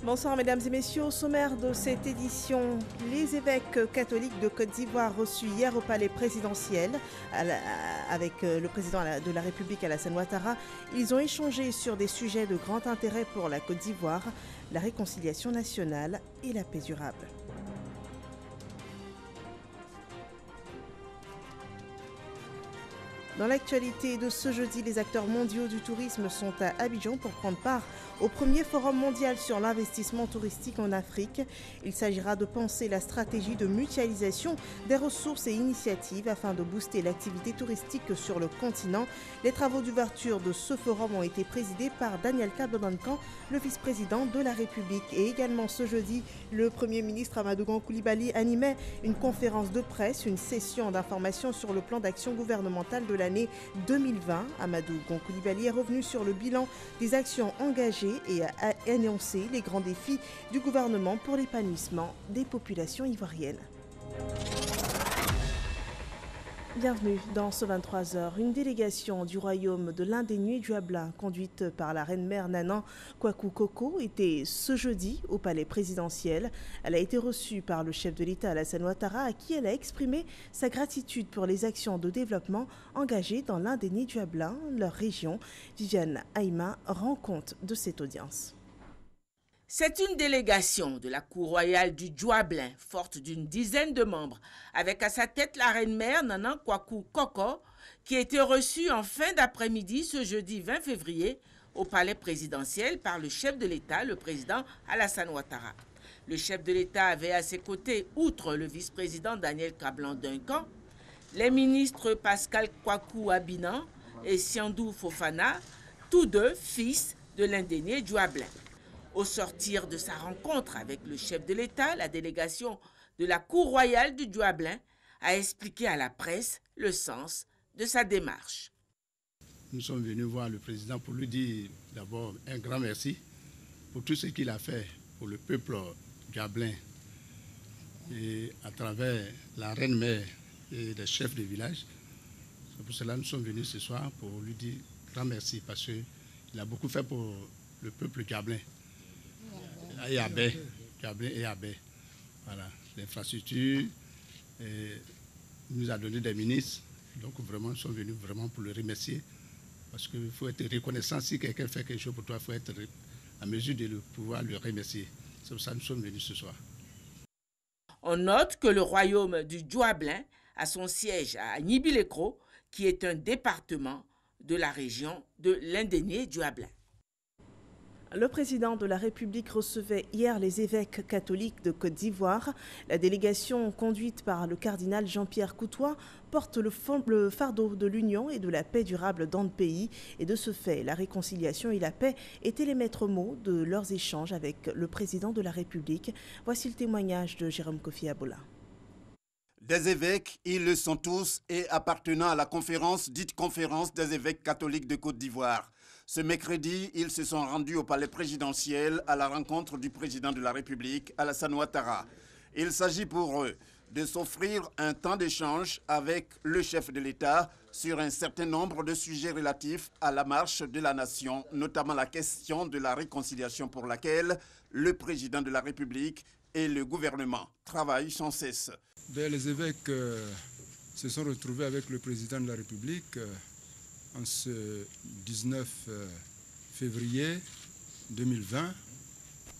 Bonsoir mesdames et messieurs, au sommaire de cette édition, les évêques catholiques de Côte d'Ivoire reçus hier au palais présidentiel avec le président de la République Alassane Ouattara. Ils ont échangé sur des sujets de grand intérêt pour la Côte d'Ivoire, la réconciliation nationale et la paix durable. Dans l'actualité de ce jeudi, les acteurs mondiaux du tourisme sont à Abidjan pour prendre part au premier forum mondial sur l'investissement touristique en Afrique. Il s'agira de penser la stratégie de mutualisation des ressources et initiatives afin de booster l'activité touristique sur le continent. Les travaux d'ouverture de ce forum ont été présidés par Daniel Kablan-Duncan, le vice-président de la République. Et également ce jeudi, le Premier ministre Amadou Gon Coulibaly animait une conférence de presse, une session d'information sur le plan d'action gouvernemental de l'année 2020. Amadou Gon Coulibaly est revenu sur le bilan des actions engagées et a énoncé les grands défis du gouvernement pour l'épanouissement des populations ivoiriennes. Bienvenue dans ce 23h. Une délégation du royaume de l'Indénié du Hablin, conduite par la reine-mère Nanan Kwaku Koko, était ce jeudi au palais présidentiel. Elle a été reçue par le chef de l'État Alassane Ouattara, à qui elle a exprimé sa gratitude pour les actions de développement engagées dans l'Indénié du Hablin, leur région. Viviane Aïma rend compte de cette audience. C'est une délégation de la cour royale du Djouablin, forte d'une dizaine de membres, avec à sa tête la reine-mère Nanan Kwaku Koko, qui a été reçue en fin d'après-midi ce jeudi 20 février au palais présidentiel par le chef de l'État, le président Alassane Ouattara. Le chef de l'État avait à ses côtés, outre le vice-président Daniel Kablan-Duncan, les ministres Pascal Kwaku Abinan et Siandou Fofana, tous deux fils de l'Indénié Djouablin. Au sortir de sa rencontre avec le chef de l'État, la délégation de la cour royale du Djouablin a expliqué à la presse le sens de sa démarche. Nous sommes venus voir le président pour lui dire d'abord un grand merci pour tout ce qu'il a fait pour le peuple djouablin et à travers la reine-mère et les chefs de village. C'est pour cela que nous sommes venus ce soir pour lui dire grand merci parce qu'il a beaucoup fait pour le peuple djouablin. Et Abé, et Abé. Voilà, l'infrastructure, nous a donné des ministres. Donc vraiment, nous sommes venus vraiment pour le remercier. Parce qu'il faut être reconnaissant. Si quelqu'un fait quelque chose pour toi, il faut être à mesure de pouvoir le remercier. C'est pour ça que nous sommes venus ce soir. On note que le royaume du Djouablin a son siège à Nibilekro, qui est un département de la région de l'Indénié Djouablin. Le président de la République recevait hier les évêques catholiques de Côte d'Ivoire. La délégation conduite par le cardinal Jean-Pierre Coutois porte le fardeau de l'union et de la paix durable dans le pays. Et de ce fait, la réconciliation et la paix étaient les maîtres mots de leurs échanges avec le président de la République. Voici le témoignage de Jérôme Kofi Aboula. Des évêques, ils le sont tous et appartenant à la conférence dite conférence des évêques catholiques de Côte d'Ivoire. Ce mercredi, ils se sont rendus au palais présidentiel à la rencontre du président de la République, Alassane Ouattara. Il s'agit pour eux de s'offrir un temps d'échange avec le chef de l'État sur un certain nombre de sujets relatifs à la marche de la nation, notamment la question de la réconciliation pour laquelle le président de la République et le gouvernement travaillent sans cesse. Les évêques se sont retrouvés avec le président de la République en ce 19 février 2020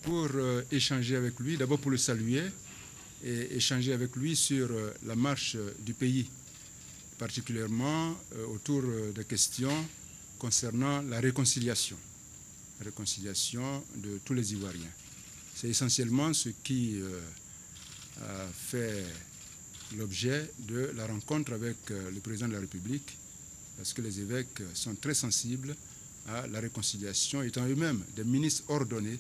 pour échanger avec lui, d'abord pour le saluer et échanger avec lui sur la marche du pays, particulièrement autour des questions concernant la réconciliation de tous les Ivoiriens. C'est essentiellement ce qui a fait l'objet de la rencontre avec le président de la République, parce que les évêques sont très sensibles à la réconciliation, étant eux-mêmes des ministres ordonnés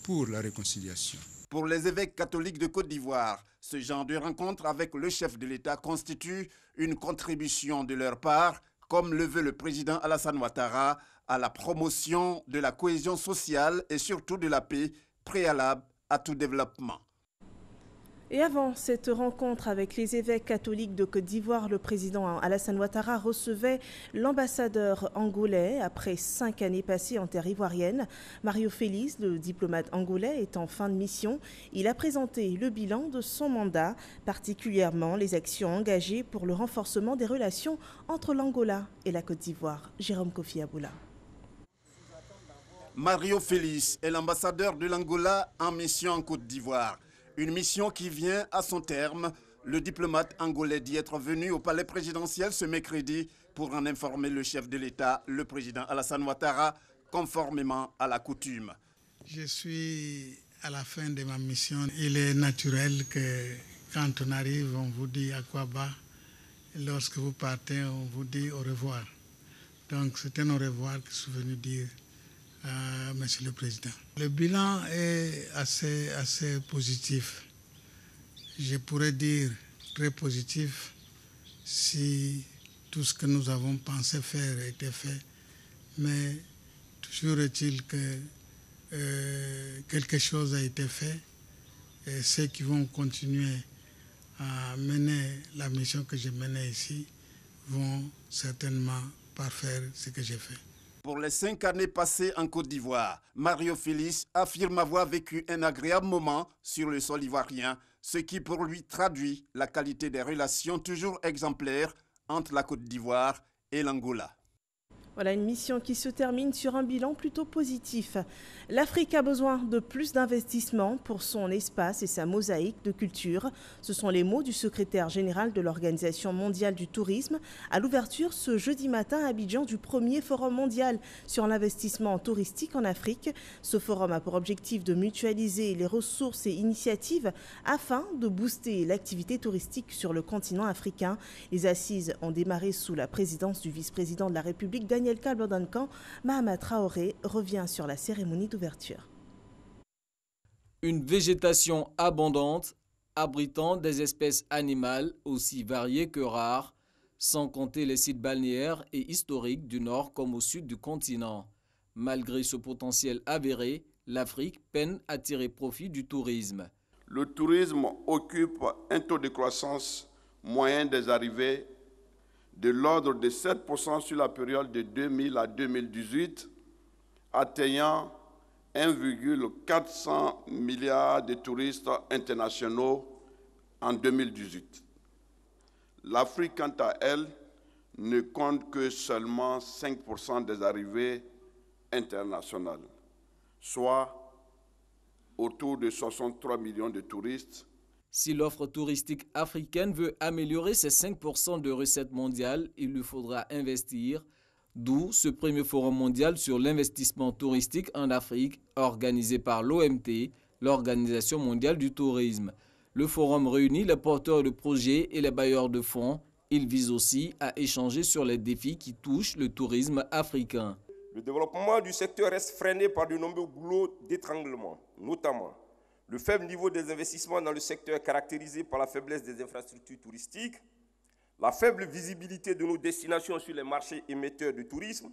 pour la réconciliation. Pour les évêques catholiques de Côte d'Ivoire, ce genre de rencontre avec le chef de l'État constitue une contribution de leur part, comme le veut le président Alassane Ouattara, à la promotion de la cohésion sociale et surtout de la paix préalable à tout développement. Et avant cette rencontre avec les évêques catholiques de Côte d'Ivoire, le président Alassane Ouattara recevait l'ambassadeur angolais après 5 années passées en terre ivoirienne. Mario Félix, le diplomate angolais, est en fin de mission. Il a présenté le bilan de son mandat, particulièrement les actions engagées pour le renforcement des relations entre l'Angola et la Côte d'Ivoire. Jérôme Kofi Aboula. Mario Félix est l'ambassadeur de l'Angola en mission en Côte d'Ivoire. Une mission qui vient à son terme. Le diplomate angolais dit être venu au palais présidentiel ce mercredi pour en informer le chef de l'État, le président Alassane Ouattara, conformément à la coutume. Je suis à la fin de ma mission. Il est naturel que quand on arrive, on vous dit à quoi bas. Lorsque vous partez, on vous dit au revoir. Donc c'est un au revoir que je suis venu dire à Monsieur le Président. Le bilan est assez positif. Je pourrais dire très positif si tout ce que nous avons pensé faire a été fait. Mais toujours est-il que quelque chose a été fait et ceux qui vont continuer à mener la mission que j'ai menée ici vont certainement parfaire ce que j'ai fait. Pour les 5 années passées en Côte d'Ivoire, Mario Félix affirme avoir vécu un agréable moment sur le sol ivoirien, ce qui pour lui traduit la qualité des relations toujours exemplaires entre la Côte d'Ivoire et l'Angola. Voilà une mission qui se termine sur un bilan plutôt positif. L'Afrique a besoin de plus d'investissements pour son espace et sa mosaïque de culture. Ce sont les mots du secrétaire général de l'Organisation mondiale du tourisme à l'ouverture ce jeudi matin à Abidjan du premier forum mondial sur l'investissement touristique en Afrique. Ce forum a pour objectif de mutualiser les ressources et initiatives afin de booster l'activité touristique sur le continent africain. Les assises ont démarré sous la présidence du vice-président de la République, Daniel Kalbodankan. Mahama Traoré revient sur la cérémonie d'ouverture. Une végétation abondante, abritant des espèces animales aussi variées que rares, sans compter les sites balnéaires et historiques du nord comme au sud du continent. Malgré ce potentiel avéré, l'Afrique peine à tirer profit du tourisme. Le tourisme occupe un taux de croissance moyen des arrivées de l'ordre de 7% sur la période de 2000 à 2018, atteignant 1,400 milliards de touristes internationaux en 2018. L'Afrique, quant à elle, ne compte que seulement 5% des arrivées internationales, soit autour de 63 millions de touristes. Si l'offre touristique africaine veut améliorer ses 5% de recettes mondiales, il lui faudra investir, d'où ce premier forum mondial sur l'investissement touristique en Afrique organisé par l'OMT, l'Organisation mondiale du tourisme. Le forum réunit les porteurs de projets et les bailleurs de fonds. Il vise aussi à échanger sur les défis qui touchent le tourisme africain. Le développement du secteur reste freiné par de nombreux goulots d'étranglement, notamment le faible niveau des investissements dans le secteur caractérisé par la faiblesse des infrastructures touristiques, la faible visibilité de nos destinations sur les marchés émetteurs de tourisme,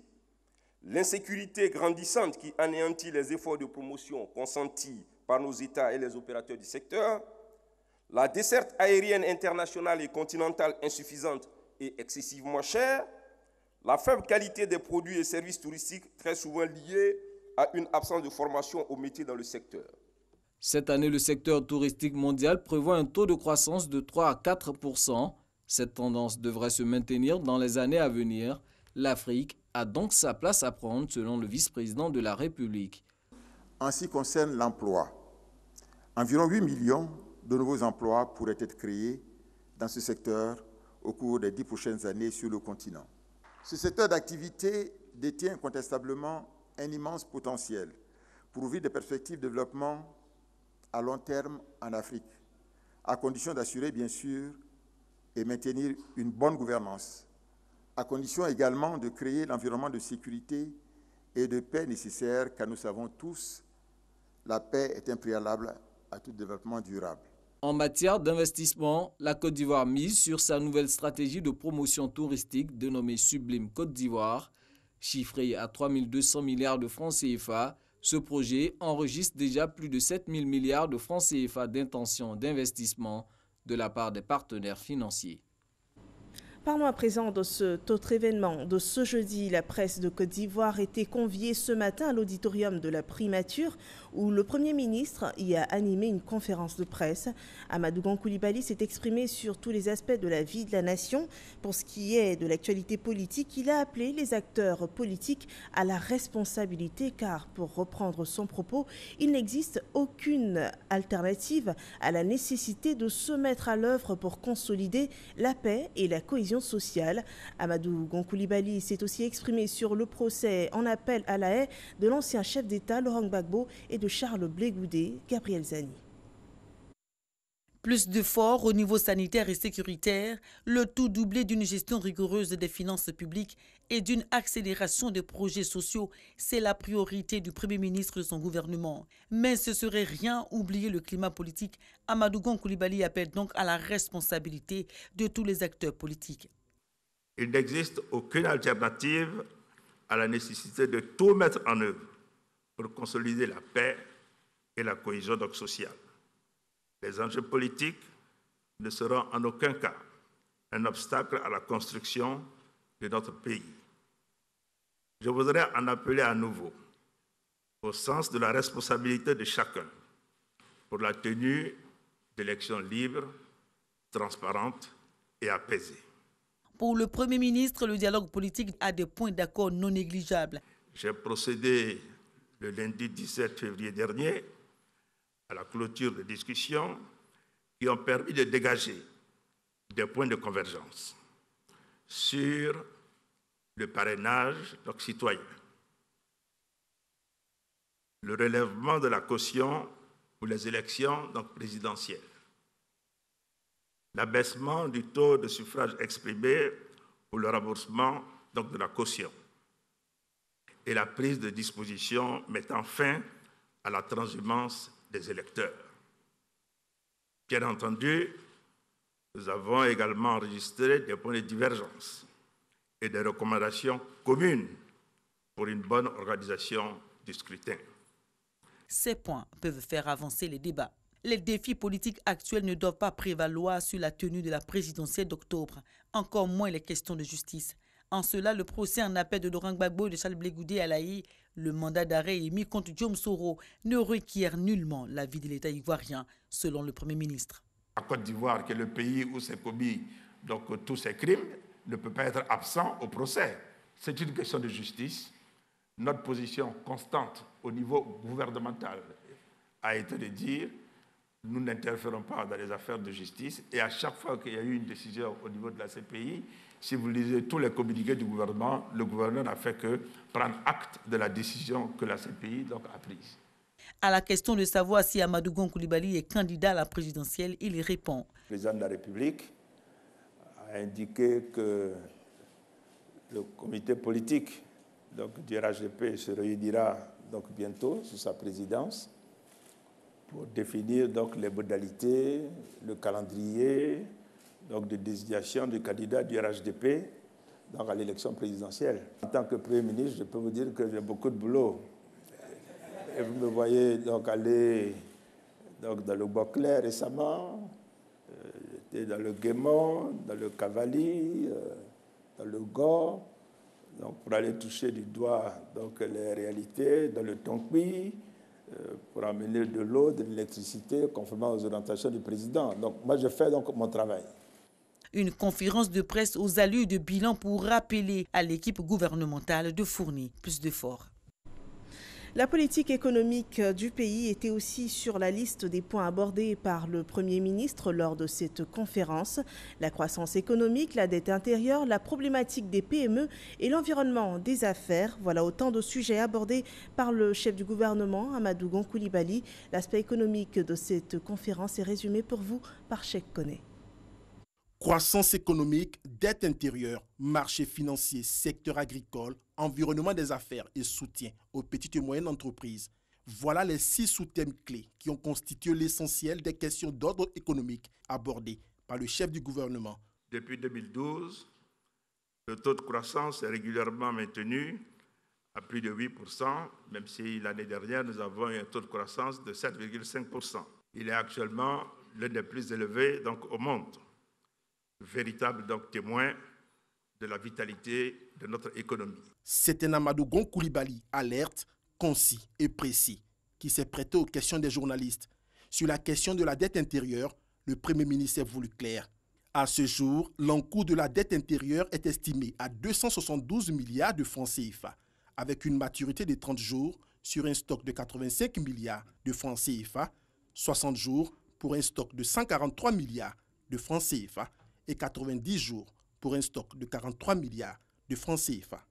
l'insécurité grandissante qui anéantit les efforts de promotion consentis par nos États et les opérateurs du secteur, la desserte aérienne internationale et continentale insuffisante et excessivement chère, la faible qualité des produits et services touristiques très souvent liés à une absence de formation aux métiers dans le secteur. Cette année, le secteur touristique mondial prévoit un taux de croissance de 3 à 4%. Cette tendance devrait se maintenir dans les années à venir. L'Afrique a donc sa place à prendre, selon le vice-président de la République. En ce qui concerne l'emploi, environ 8 millions de nouveaux emplois pourraient être créés dans ce secteur au cours des 10 prochaines années sur le continent. Ce secteur d'activité détient incontestablement un immense potentiel pour ouvrir des perspectives de développement à long terme en Afrique, à condition d'assurer bien sûr et maintenir une bonne gouvernance, à condition également de créer l'environnement de sécurité et de paix nécessaire, car nous savons tous, la paix est un préalable à tout développement durable. En matière d'investissement, la Côte d'Ivoire mise sur sa nouvelle stratégie de promotion touristique dénommée Sublime Côte d'Ivoire, chiffrée à 3 200 milliards de francs CFA, Ce projet enregistre déjà plus de 7 000 milliards de francs CFA d'intention d'investissement de la part des partenaires financiers. Parlons à présent de cet autre événement. De ce jeudi, la presse de Côte d'Ivoire était conviée ce matin à l'auditorium de la primature où le Premier ministre y a animé une conférence de presse. Amadou Gon Coulibaly s'est exprimé sur tous les aspects de la vie de la nation. Pour ce qui est de l'actualité politique, il a appelé les acteurs politiques à la responsabilité car, pour reprendre son propos, il n'existe aucune alternative à la nécessité de se mettre à l'œuvre pour consolider la paix et la cohésion sociale. Amadou Gon Coulibaly s'est aussi exprimé sur le procès en appel à la haie de l'ancien chef d'État Laurent Gbagbo et de Charles Blé Goudé. Gabriel Zani. Plus d'efforts au niveau sanitaire et sécuritaire, le tout doublé d'une gestion rigoureuse des finances publiques et d'une accélération des projets sociaux, c'est la priorité du Premier ministre de son gouvernement. Mais ce serait rien oublier le climat politique. Amadou Gon Coulibaly appelle donc à la responsabilité de tous les acteurs politiques. Il n'existe aucune alternative à la nécessité de tout mettre en œuvre pour consolider la paix et la cohésion sociale. Les enjeux politiques ne seront en aucun cas un obstacle à la construction de notre pays. Je voudrais en appeler à nouveau au sens de la responsabilité de chacun pour la tenue d'élections libres, transparentes et apaisées. Pour le Premier ministre, le dialogue politique a des points d'accord non négligeables. J'ai procédé le lundi 17 février dernier à la clôture des discussions qui ont permis de dégager des points de convergence sur le parrainage citoyen, le relèvement de la caution pour les élections présidentielles, l'abaissement du taux de suffrage exprimé pour le remboursement de la caution et la prise de dispositions mettant fin à la transhumance des électeurs. Bien entendu, nous avons également enregistré des points de divergence et des recommandations communes pour une bonne organisation du scrutin. Ces points peuvent faire avancer les débats. Les défis politiques actuels ne doivent pas prévaloir sur la tenue de la présidentielle d'octobre, encore moins les questions de justice. En cela, le procès en appel de Laurent Gbagbo et de Charles Blé Goudé à la haie, le mandat d'arrêt émis contre Diom Soro ne requiert nullement l'avis de l'État ivoirien, selon le Premier ministre. La Côte d'Ivoire, qui est le pays où s'est commis tous ces crimes, ne peut pas être absent au procès. C'est une question de justice. Notre position constante au niveau gouvernemental a été de dire nous n'interférons pas dans les affaires de justice et à chaque fois qu'il y a eu une décision au niveau de la CPI, si vous lisez tous les communiqués du gouvernement, le gouvernement n'a fait que prendre acte de la décision que la CPI a prise. À la question de savoir si Amadou Gon Coulibaly est candidat à la présidentielle, il répond. Le président de la République a indiqué que le comité politique du RHDP se réunira bientôt sous sa présidence pour définir les modalités, le calendrier de désignation du candidat du RHDP à l'élection présidentielle. En tant que Premier ministre, je peux vous dire que j'ai beaucoup de boulot. Et vous me voyez aller dans le Bois-Clair récemment, j'étais dans le Guémont, dans le Cavali, dans le Gore, pour aller toucher du doigt les réalités, dans le Tonkwi, pour amener de l'eau, de l'électricité, conformément aux orientations du président. Donc moi, je fais mon travail. Une conférence de presse aux allures de bilan pour rappeler à l'équipe gouvernementale de fournir plus d'efforts. La politique économique du pays était aussi sur la liste des points abordés par le Premier ministre lors de cette conférence. La croissance économique, la dette intérieure, la problématique des PME et l'environnement des affaires. Voilà autant de sujets abordés par le chef du gouvernement, Amadou Gon Coulibaly. L'aspect économique de cette conférence est résumé pour vous par Cheikh Koné. Croissance économique, dette intérieure, marché financier, secteur agricole, environnement des affaires et soutien aux petites et moyennes entreprises. Voilà les 6 sous-thèmes clés qui ont constitué l'essentiel des questions d'ordre économique abordées par le chef du gouvernement. Depuis 2012, le taux de croissance est régulièrement maintenu à plus de 8%, même si l'année dernière, nous avons eu un taux de croissance de 7,5%. Il est actuellement l'un des plus élevés au monde, véritable témoin de la vitalité de notre économie. C'est un Amadou Gon Coulibaly alerte, concis et précis, qui s'est prêté aux questions des journalistes. Sur la question de la dette intérieure, le Premier ministre est voulu clair. À ce jour, l'encours de la dette intérieure est estimé à 272 milliards de francs CFA, avec une maturité de 30 jours sur un stock de 85 milliards de francs CFA, 60 jours pour un stock de 143 milliards de francs CFA et 90 jours pour un stock de 43 milliards de francs CFA.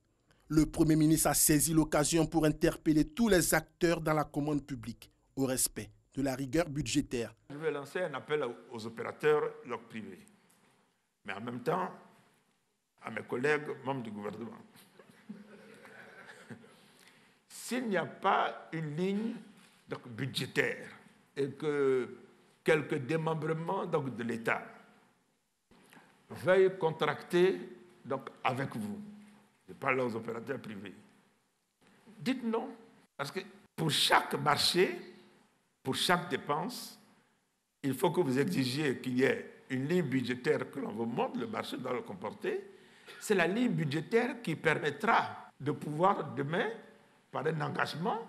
Le Premier ministre a saisi l'occasion pour interpeller tous les acteurs dans la commande publique au respect de la rigueur budgétaire. Je vais lancer un appel aux opérateurs privés, mais en même temps à mes collègues membres du gouvernement. S'il n'y a pas une ligne budgétaire et que quelques démembrements de l'État veuillent contracter avec vous, je parle aux opérateurs privés, dites non, parce que pour chaque marché, pour chaque dépense, il faut que vous exigiez qu'il y ait une ligne budgétaire que l'on vous montre, le marché doit le comporter. C'est la ligne budgétaire qui permettra de pouvoir demain, par un engagement,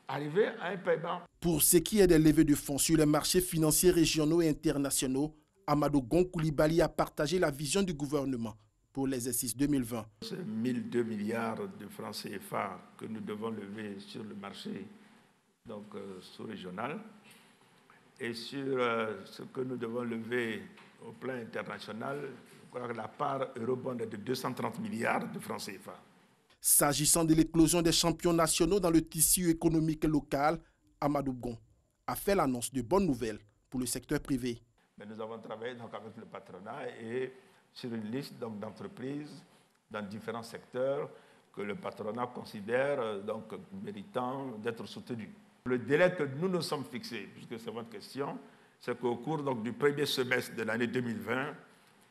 arriver à un paiement. Pour ce qui est des levées de fonds sur les marchés financiers régionaux et internationaux, Amadou Gon Coulibaly a partagé la vision du gouvernement pour l'exercice 2020. C'est 1 200 milliards de francs CFA que nous devons lever sur le marché sous-régional et sur ce que nous devons lever au plan international, je crois que la part eurobond est de 230 milliards de francs CFA. S'agissant de l'éclosion des champions nationaux dans le tissu économique local, Amadou Gon a fait l'annonce de bonnes nouvelles pour le secteur privé. Mais nous avons travaillé avec le patronat et sur une liste d'entreprises dans différents secteurs que le patronat considère méritant d'être soutenus. Le délai que nous nous sommes fixés, puisque c'est votre question, c'est qu'au cours du premier semestre de l'année 2020,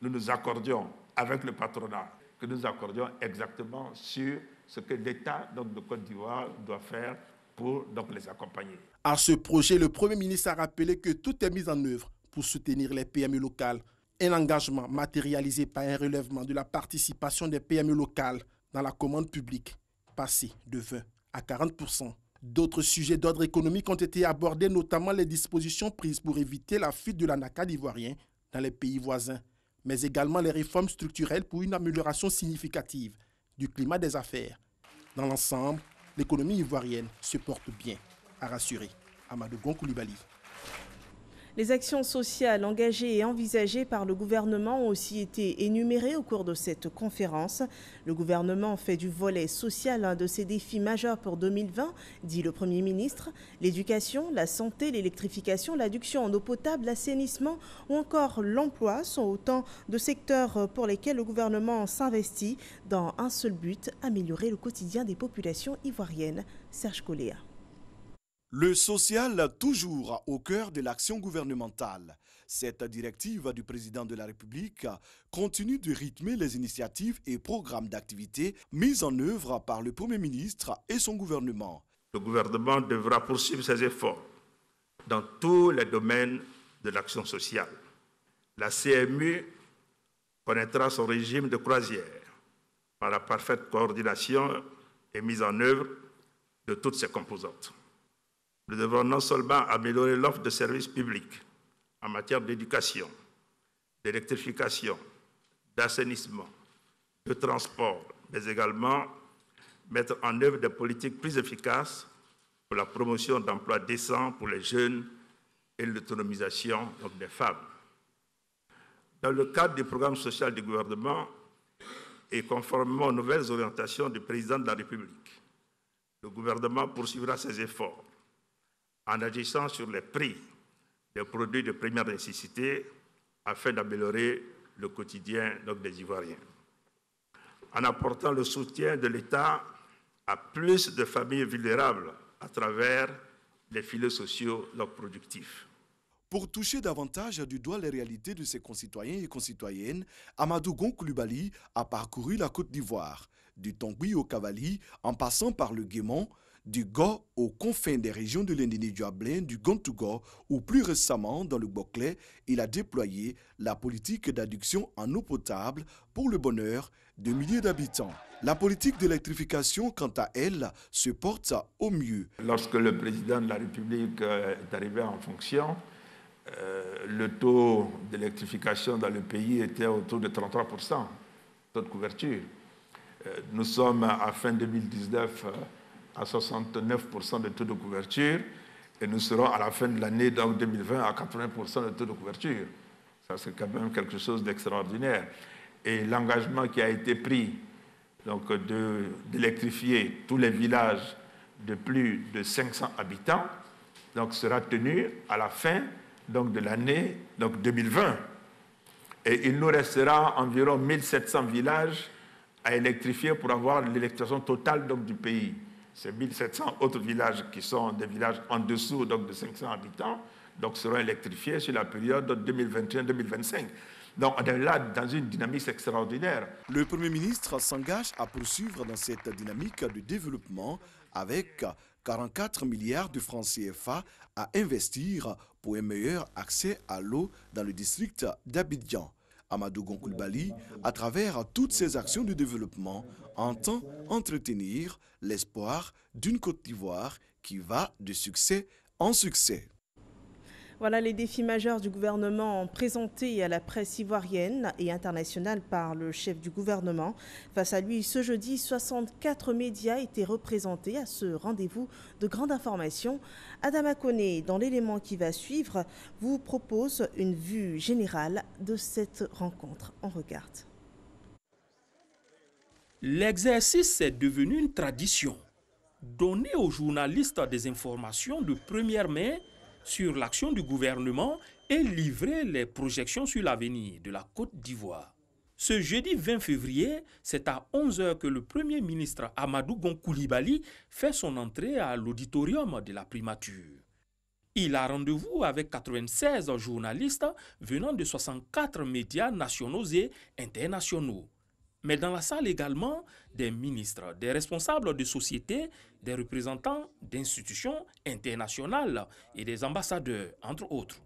nous nous accordions avec le patronat, que nous accordions exactement sur ce que l'État de Côte d'Ivoire doit faire pour les accompagner. À ce projet, le Premier ministre a rappelé que tout est mis en œuvre pour soutenir les PME locales. Un engagement matérialisé par un relèvement de la participation des PME locales dans la commande publique, passé de 20 à 40%. D'autres sujets d'ordre économique ont été abordés, notamment les dispositions prises pour éviter la fuite de l'anacarde ivoirien dans les pays voisins, mais également les réformes structurelles pour une amélioration significative du climat des affaires. Dans l'ensemble, l'économie ivoirienne se porte bien, a rassuré Amadou Gon Coulibaly. Les actions sociales engagées et envisagées par le gouvernement ont aussi été énumérées au cours de cette conférence. Le gouvernement fait du volet social un de ses défis majeurs pour 2020, dit le Premier ministre. L'éducation, la santé, l'électrification, l'adduction en eau potable, l'assainissement ou encore l'emploi sont autant de secteurs pour lesquels le gouvernement s'investit dans un seul but, améliorer le quotidien des populations ivoiriennes. Serge Coléa. Le social, toujours au cœur de l'action gouvernementale. Cette directive du président de la République continue de rythmer les initiatives et programmes d'activité mis en œuvre par le Premier ministre et son gouvernement. Le gouvernement devra poursuivre ses efforts dans tous les domaines de l'action sociale. La CMU connaîtra son régime de croisière par la parfaite coordination et mise en œuvre de toutes ses composantes. Nous devons non seulement améliorer l'offre de services publics en matière d'éducation, d'électrification, d'assainissement, de transport, mais également mettre en œuvre des politiques plus efficaces pour la promotion d'emplois décents pour les jeunes et l'autonomisation des femmes. Dans le cadre du programme social du gouvernement et conformément aux nouvelles orientations du président de la République, le gouvernement poursuivra ses efforts en agissant sur les prix des produits de première nécessité afin d'améliorer le quotidien des Ivoiriens. En apportant le soutien de l'État à plus de familles vulnérables à travers les filets sociaux productifs. Pour toucher davantage du doigt les réalités de ses concitoyens et concitoyennes, Amadou Gon Coulibaly a parcouru la Côte d'Ivoire. du Tongui au Cavali, en passant par le Guémon, du Go aux confins des régions de l'Indéni-Djuablin, du Gontougo ou plus récemment dans le Boclé, il a déployé la politique d'adduction en eau potable pour le bonheur de milliers d'habitants. La politique d'électrification, quant à elle, se porte au mieux. Lorsque le président de la République est arrivé en fonction, le taux d'électrification dans le pays était autour de 33%, taux de couverture. Nous sommes à fin 2019 à 69% de taux de couverture et nous serons à la fin de l'année, donc 2020, à 80% de taux de couverture. Ça, c'est quand même quelque chose d'extraordinaire. Et l'engagement qui a été pris donc d'électrifier tous les villages de plus de 500 habitants donc, sera tenu à la fin donc, de l'année 2020. Et il nous restera environ 1700 villages à électrifier pour avoir l'électrification totale donc, du pays. Ces 1700 autres villages qui sont des villages en dessous donc, de 500 habitants donc, seront électrifiés sur la période 2021-2025. Donc on est là dans une dynamique extraordinaire. Le Premier ministre s'engage à poursuivre dans cette dynamique de développement avec 44 milliards de francs CFA à investir pour un meilleur accès à l'eau dans le district d'Abidjan. Amadou Gon Coulibaly, à travers toutes ces actions de développement, entend entretenir l'espoir d'une Côte d'Ivoire qui va de succès en succès. Voilà les défis majeurs du gouvernement présentés à la presse ivoirienne et internationale par le chef du gouvernement. Face à lui, ce jeudi, 64 médias étaient représentés à ce rendez-vous de grande information. Adama Koné, dans l'élément qui va suivre, vous propose une vue générale de cette rencontre. On regarde. L'exercice est devenu une tradition. Donner aux journalistes des informations de première main sur l'action du gouvernement et livrer les projections sur l'avenir de la Côte d'Ivoire. Ce jeudi 20 février, c'est à 11h que le Premier ministre Amadou Gon Coulibaly fait son entrée à l'auditorium de la primature. Il a rendez-vous avec 96 journalistes venant de 64 médias nationaux et internationaux. Mais dans la salle également, des ministres, des responsables de sociétés, des représentants d'institutions internationales et des ambassadeurs, entre autres.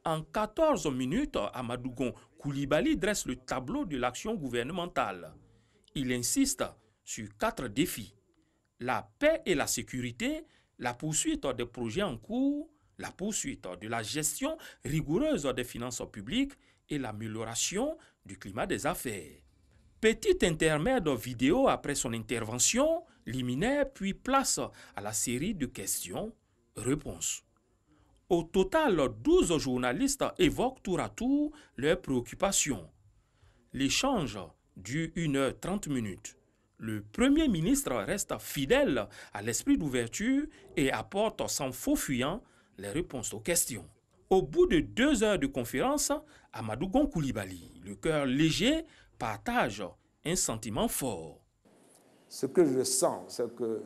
En 14 minutes, Amadou Gon Coulibaly dresse le tableau de l'action gouvernementale. Il insiste sur 4 défis. La paix et la sécurité, la poursuite des projets en cours, la poursuite de la gestion rigoureuse des finances publiques et l'amélioration du climat des affaires. Petit intermède vidéo après son intervention, liminaire, puis place à la série de questions-réponses. Au total, 12 journalistes évoquent tour à tour leurs préoccupations. L'échange dure 1h30. Le Premier ministre reste fidèle à l'esprit d'ouverture et apporte sans faux fuyant les réponses aux questions. Au bout de 2 heures de conférence, Amadou Gon Coulibaly, le cœur léger, partage un sentiment fort. Ce que je sens, c'est que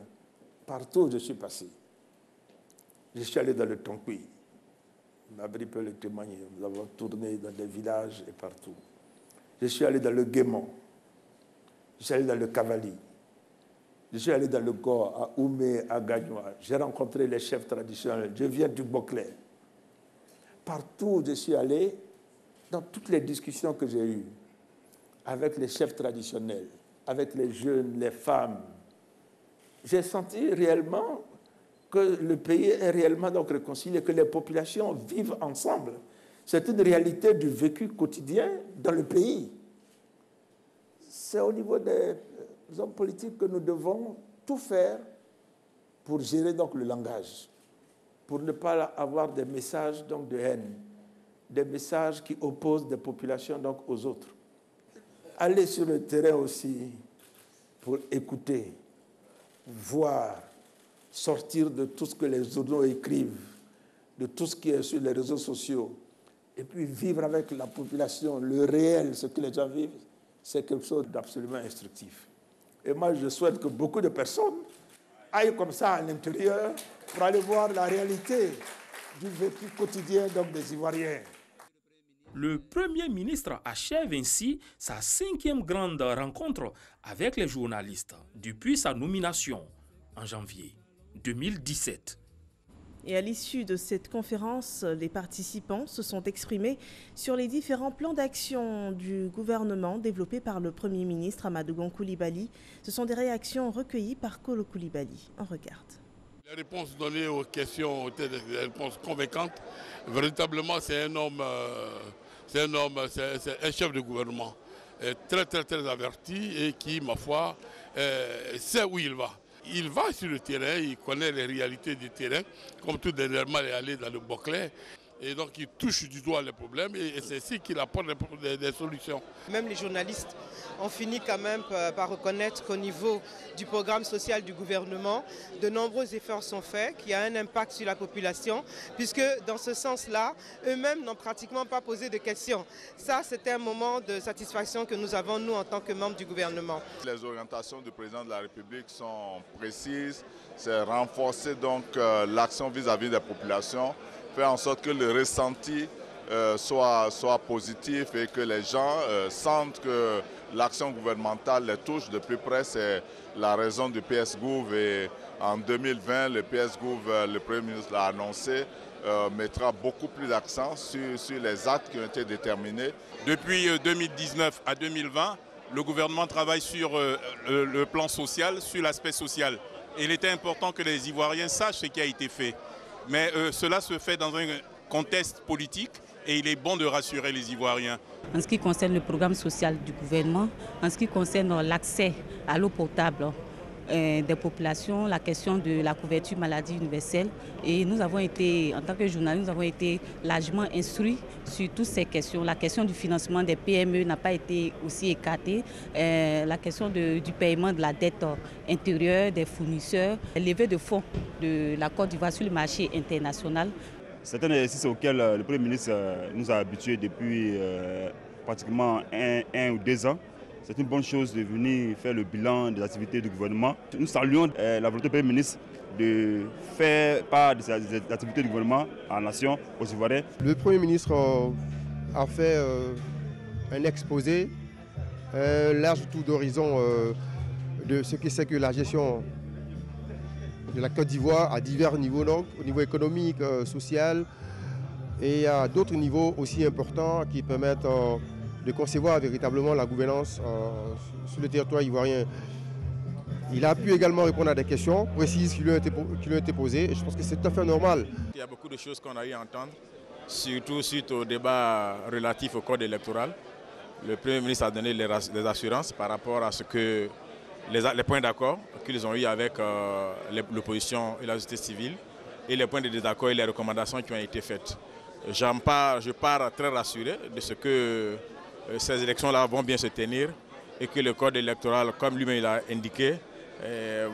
partout où je suis passé, je suis allé dans le Tongui. Mabri peut le témoigner. Nous avons tourné dans des villages et partout. Je suis allé dans le Guémon. Je suis allé dans le Cavali. Je suis allé dans le Gor, à Oumé, à Gagnoa. J'ai rencontré les chefs traditionnels. Je viens du Boclé. Partout où je suis allé, dans toutes les discussions que j'ai eues, avec les chefs traditionnels, avec les jeunes, les femmes, j'ai senti réellement que le pays est réellement donc réconcilié, que les populations vivent ensemble. C'est une réalité du vécu quotidien dans le pays. C'est au niveau des hommes politiques que nous devons tout faire pour gérer donc le langage, pour ne pas avoir des messages donc de haine, des messages qui opposent des populations donc aux autres. Aller sur le terrain aussi pour écouter, voir, sortir de tout ce que les journaux écrivent, de tout ce qui est sur les réseaux sociaux, et puis vivre avec la population, le réel, ce que les gens vivent, c'est quelque chose d'absolument instructif. Et moi, je souhaite que beaucoup de personnes aillent comme ça à l'intérieur pour aller voir la réalité du vécu quotidien donc, des Ivoiriens. Le Premier ministre achève ainsi sa 5e grande rencontre avec les journalistes depuis sa nomination en janvier 2017. Et à l'issue de cette conférence, les participants se sont exprimés sur les différents plans d'action du gouvernement développés par le Premier ministre Amadou Gon Coulibaly. Ce sont des réactions recueillies par Kolo Coulibaly. On regarde. Les réponses données aux questions étaient des réponses convaincantes. Véritablement, c'est un homme, c'est un chef de gouvernement très averti et qui, ma foi, sait où il va. Il va sur le terrain, il connaît les réalités du terrain, comme tout dernièrement il est allé dans le Boclet. Et donc il touche du doigt les problèmes et c'est ainsi qu'il apporte des solutions. Même les journalistes ont fini quand même par reconnaître qu'au niveau du programme social du gouvernement, de nombreux efforts sont faits, qui a un impact sur la population, puisque dans ce sens-là, eux-mêmes n'ont pratiquement pas posé de questions. Ça, c'était un moment de satisfaction que nous avons, nous, en tant que membres du gouvernement. Les orientations du président de la République sont précises, c'est renforcer donc l'action vis-à-vis des populations, faire en sorte que le ressenti soit positif et que les gens sentent que l'action gouvernementale les touche de plus près. C'est la raison du PS-Gouv et en 2020, le PS-Gouv, le Premier ministre l'a annoncé, mettra beaucoup plus d'accent sur les actes qui ont été déterminés. Depuis 2019 à 2020, le gouvernement travaille sur le plan social, sur l'aspect social. Et il était important que les Ivoiriens sachent ce qui a été fait. Mais cela se fait dans un contexte politique et il est bon de rassurer les Ivoiriens. En ce qui concerne le programme social du gouvernement, en ce qui concerne l'accès à l'eau potable des populations, la question de la couverture maladie universelle, et nous avons été, en tant que journalistes, nous avons été largement instruits sur toutes ces questions. La question du financement des PME n'a pas été aussi écartée, la question du paiement de la dette intérieure des fournisseurs, levée de fonds de la Côte d'Ivoire sur le marché international. C'est un exercice auquel le Premier ministre nous a habitués depuis pratiquement un ou 2 ans. C'est une bonne chose de venir faire le bilan des activités du gouvernement. Nous saluons la volonté du Premier ministre de faire part des activités du gouvernement à la nation, aux Ivoiriens. Le Premier ministre a fait un exposé, un large tour d'horizon de ce que c'est que la gestion de la Côte d'Ivoire à divers niveaux, donc au niveau économique, social, et à d'autres niveaux aussi importants qui permettent de concevoir véritablement la gouvernance sur le territoire ivoirien. Il a pu également répondre à des questions précises qui lui ont été posées, et je pense que c'est tout à fait normal. Il y a beaucoup de choses qu'on a eu à entendre, surtout suite au débat relatif au code électoral. Le Premier ministre a donné les assurances par rapport à ce que les points d'accord qu'ils ont eu avec l'opposition et la société civile et les points de désaccord et les recommandations qui ont été faites. Je pars très rassuré de ce que ces élections-là vont bien se tenir et que le code électoral, comme lui-même l'a indiqué,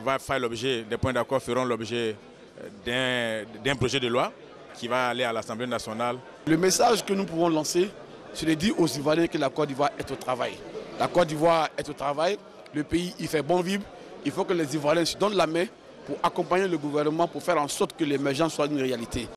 va faire l'objet, des points d'accord feront l'objet d'un projet de loi qui va aller à l'Assemblée nationale. Le message que nous pouvons lancer, c'est de dire aux Ivoiriens que la Côte d'Ivoire est au travail. La Côte d'Ivoire est au travail, le pays il fait bon vivre, il faut que les Ivoiriens se donnent la main pour accompagner le gouvernement pour faire en sorte que l'émergence soit une réalité.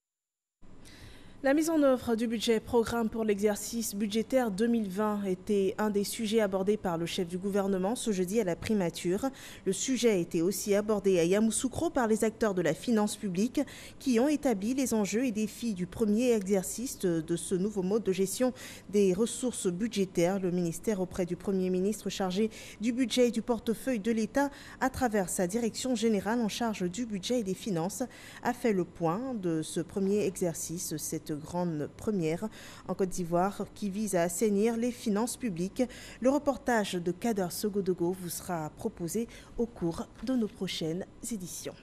La mise en œuvre du budget programme pour l'exercice budgétaire 2020 était un des sujets abordés par le chef du gouvernement ce jeudi à la primature. Le sujet a été aussi abordé à Yamoussoukro par les acteurs de la finance publique qui ont établi les enjeux et défis du premier exercice de ce nouveau mode de gestion des ressources budgétaires. Le ministère auprès du Premier ministre chargé du budget et du portefeuille de l'État à travers sa direction générale en charge du budget et des finances a fait le point de ce premier exercice, cette grande première en Côte d'Ivoire qui vise à assainir les finances publiques. Le reportage de Kader Sogodogo vous sera proposé au cours de nos prochaines éditions.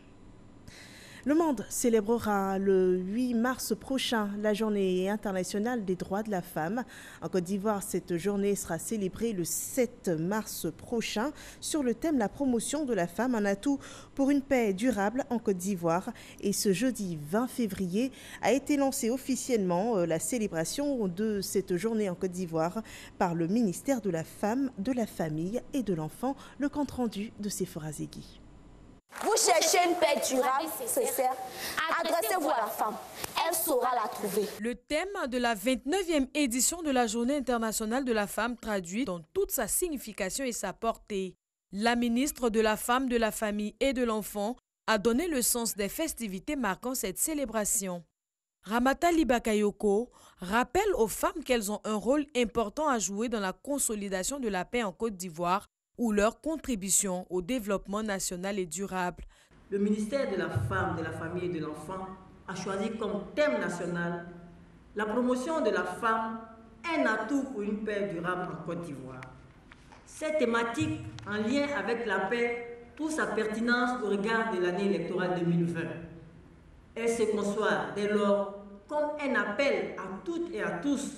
Le monde célébrera le 8 mars prochain la journée internationale des droits de la femme. En Côte d'Ivoire, cette journée sera célébrée le 7 mars prochain sur le thème « La promotion de la femme, un atout pour une paix durable en Côte d'Ivoire ». Et ce jeudi 20 février a été lancée officiellement la célébration de cette journée en Côte d'Ivoire par le ministère de la Femme, de la Famille et de l'Enfant. Le compte-rendu de Sephora Zegui. Vous cherchez une paix durable, sincère, adressez-vous à la femme. elle saura la trouver. Le thème de la 29e édition de la Journée internationale de la femme traduit dans toute sa signification et sa portée. La ministre de la Femme, de la Famille et de l'Enfant a donné le sens des festivités marquant cette célébration. Ramata Libakayoko rappelle aux femmes qu'elles ont un rôle important à jouer dans la consolidation de la paix en Côte d'Ivoire ou leur contribution au développement national et durable. Le ministère de la Femme, de la Famille et de l'Enfant a choisi comme thème national la promotion de la femme, un atout pour une paix durable en Côte d'Ivoire. Cette thématique, en lien avec la paix, trouve sa pertinence au regard de l'année électorale 2020. Elle se conçoit dès lors comme un appel à toutes et à tous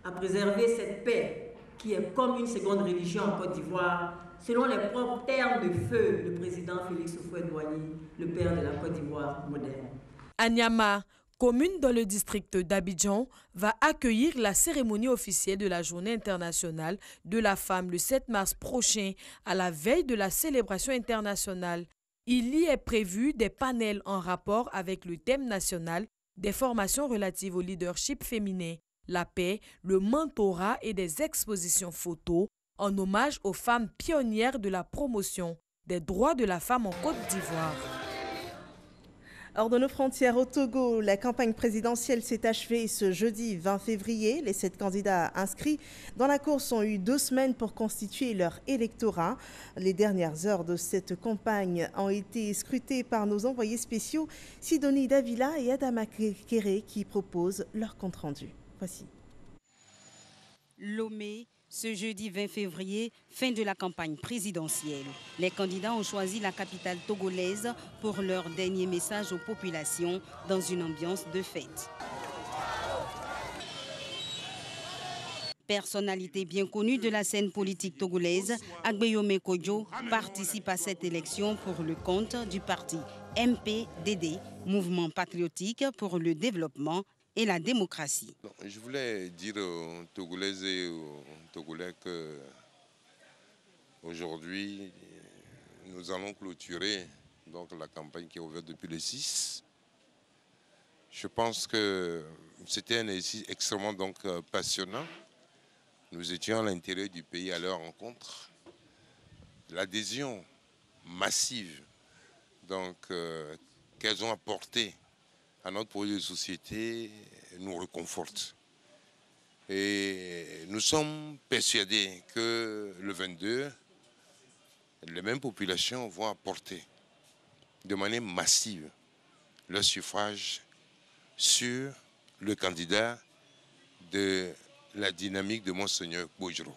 à préserver cette paix qui est comme une seconde religion en Côte d'Ivoire, selon les propres termes de feu le président Félix Houphouët-Boigny, le père de la Côte d'Ivoire moderne. Anyama, commune dans le district d'Abidjan, va accueillir la cérémonie officielle de la Journée internationale de la femme le 7 mars prochain, à la veille de la célébration internationale. Il y est prévu des panels en rapport avec le thème national, des formations relatives au leadership féminin, la paix, le mentorat et des expositions photos en hommage aux femmes pionnières de la promotion des droits de la femme en Côte d'Ivoire. Hors de nos frontières, au Togo, la campagne présidentielle s'est achevée ce jeudi 20 février. Les 7 candidats inscrits dans la course ont eu 2 semaines pour constituer leur électorat. Les dernières heures de cette campagne ont été scrutées par nos envoyés spéciaux Sidonie Davila et Adama Kéré qui proposent leur compte-rendu. Voici. Lomé. Ce jeudi 20 février, fin de la campagne présidentielle. Les candidats ont choisi la capitale togolaise pour leur dernier message aux populations dans une ambiance de fête. Personnalité bien connue de la scène politique togolaise, Agbeyome Kodjo participe à cette élection pour le compte du parti MPDD, Mouvement patriotique pour le développement et la démocratie. Je voulais dire aux Togolaises et aux Togolais qu'aujourd'hui, nous allons clôturer donc, la campagne qui est ouverte depuis le 6. Je pense que c'était un exercice extrêmement passionnant. Nous étions à l'intérieur du pays à leur rencontre. L'adhésion massive qu'elles ont apportée à notre projet de société nous réconforte. Et nous sommes persuadés que le 22, les mêmes populations vont apporter de manière massive leur suffrage sur le candidat de la dynamique de Monseigneur Bojro.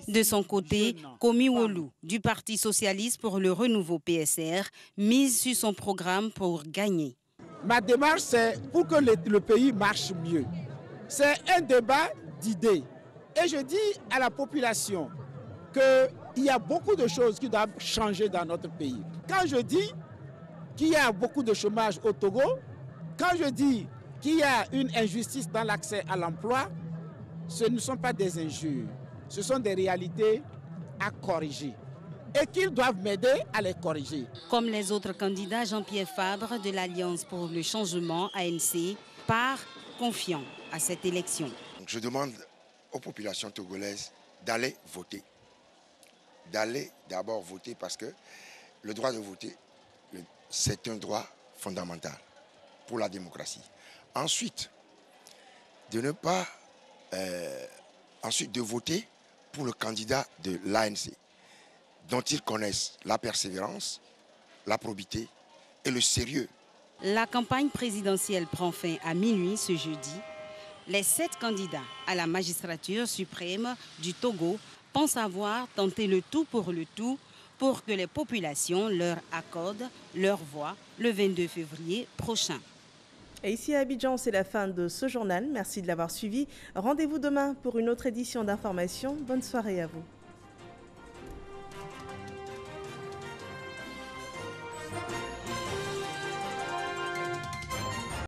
De son côté, Komi Wolu, du Parti socialiste pour le renouveau PSR, mise sur son programme pour gagner. Ma démarche, c'est pour que le pays marche mieux. C'est un débat d'idées. Et je dis à la population qu'il y a beaucoup de choses qui doivent changer dans notre pays. Quand je dis qu'il y a beaucoup de chômage au Togo, quand je dis qu'il y a une injustice dans l'accès à l'emploi, ce ne sont pas des injures, ce sont des réalités à corriger. Et qu'ils doivent m'aider à les corriger. Comme les autres candidats, Jean-Pierre Fabre de l'Alliance pour le changement ANC part confiant à cette élection. Je demande aux populations togolaises d'aller voter. D'aller d'abord voter parce que le droit de voter, c'est un droit fondamental pour la démocratie. Ensuite, de ne pas... ensuite, de voter pour le candidat de l'ANC, dont ils connaissent la persévérance, la probité et le sérieux. La campagne présidentielle prend fin à minuit ce jeudi. Les 7 candidats à la magistrature suprême du Togo pensent avoir tenté le tout pour que les populations leur accordent leur voix le 22 février prochain. Et ici à Abidjan, c'est la fin de ce journal. Merci de l'avoir suivi. Rendez-vous demain pour une autre édition d'information. Bonne soirée à vous.